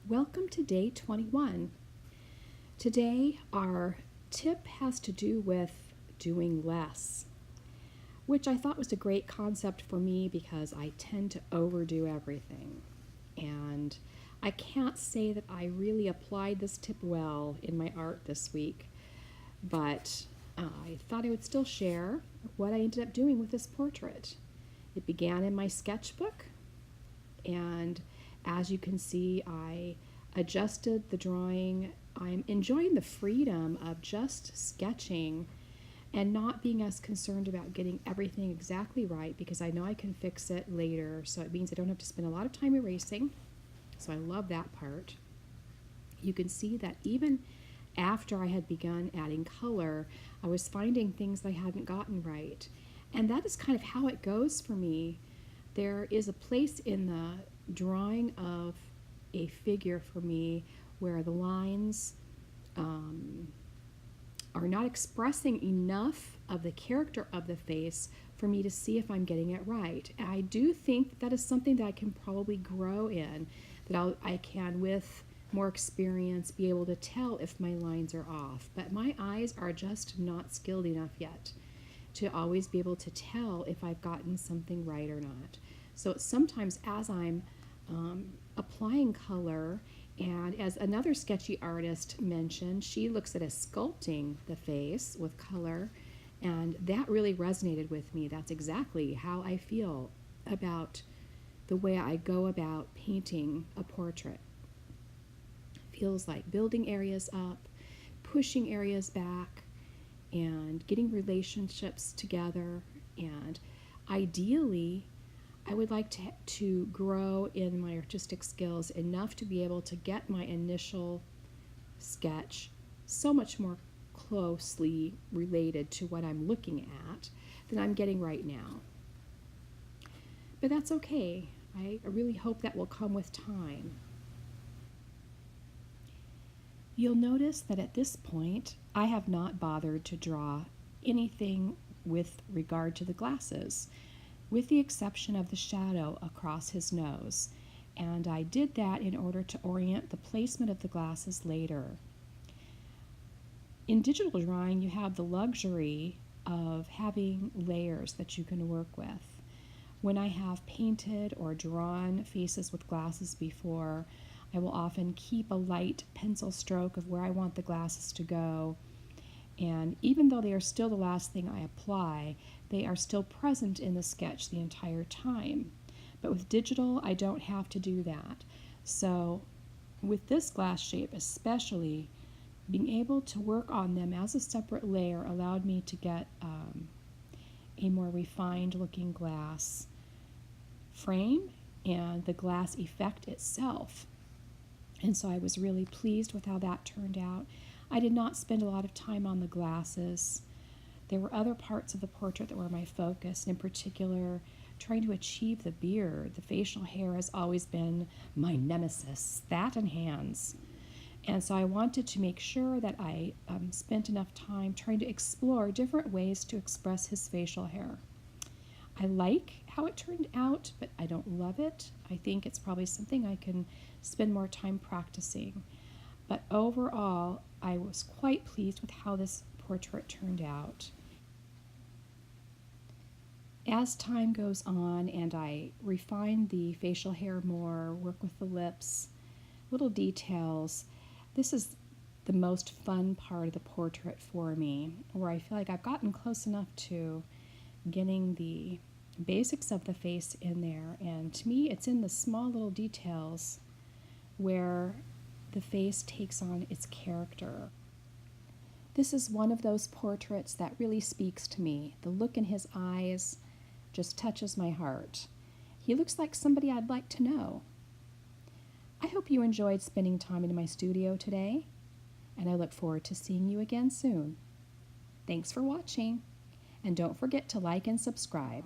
Welcome to day 21. Today our tip has to do with doing less, which I thought was a great concept for me because I tend to overdo everything. And I can't say that I really applied this tip well in my art this week, but I thought I would still share what I ended up doing with this portrait. It began in my sketchbook, and as you can see, I adjusted the drawing. I'm enjoying the freedom of just sketching and not being as concerned about getting everything exactly right because I know I can fix it later, so it means I don't have to spend a lot of time erasing. So I love that part. You can see that even after I had begun adding color, I was finding things that I hadn't gotten right. And that is kind of how it goes for me. There is a place in the drawing of a figure for me where the lines are not expressing enough of the character of the face for me to see if I'm getting it right. And I do think that is something that I can probably grow in, that I can, with more experience, be able to tell if my lines are off. But my eyes are just not skilled enough yet to always be able to tell if I've gotten something right or not. So sometimes as I'm applying color, and as another sketchy artist mentioned, she looks at sculpting the face with color, and that really resonated with me. That's exactly how I feel about the way I go about painting a portrait. It feels like building areas up, pushing areas back, and getting relationships together, and ideally I would like to grow in my artistic skills enough to be able to get my initial sketch so much more closely related to what I'm looking at than I'm getting right now. But that's okay. I really hope that will come with time. You'll notice that at this point, I have not bothered to draw anything with regard to the glasses, with the exception of the shadow across his nose, and I did that in order to orient the placement of the glasses later. In digital drawing, you have the luxury of having layers that you can work with. When I have painted or drawn faces with glasses before, I will often keep a light pencil stroke of where I want the glasses to go, and even though they are still the last thing I apply, they are still present in the sketch the entire time. But with digital, I don't have to do that. So with this glass shape especially, being able to work on them as a separate layer allowed me to get a more refined looking glass frame and the glass effect itself. And so I was really pleased with how that turned out. I did not spend a lot of time on the glasses. There were other parts of the portrait that were my focus, in particular trying to achieve the beard. The facial hair has always been my nemesis, that and hands. And so I wanted to make sure that I spent enough time trying to explore different ways to express his facial hair. I like how it turned out, but I don't love it. I think it's probably something I can spend more time practicing. But overall, I was quite pleased with how this portrait turned out. As time goes on and I refine the facial hair more, work with the lips, little details, this is the most fun part of the portrait for me, where I feel like I've gotten close enough to getting the basics of the face in there, and to me it's in the small little details where the face takes on its character. This is one of those portraits that really speaks to me. The look in his eyes just touches my heart. He looks like somebody I'd like to know. I hope you enjoyed spending time in my studio today, and I look forward to seeing you again soon. Thanks for watching, and don't forget to like and subscribe.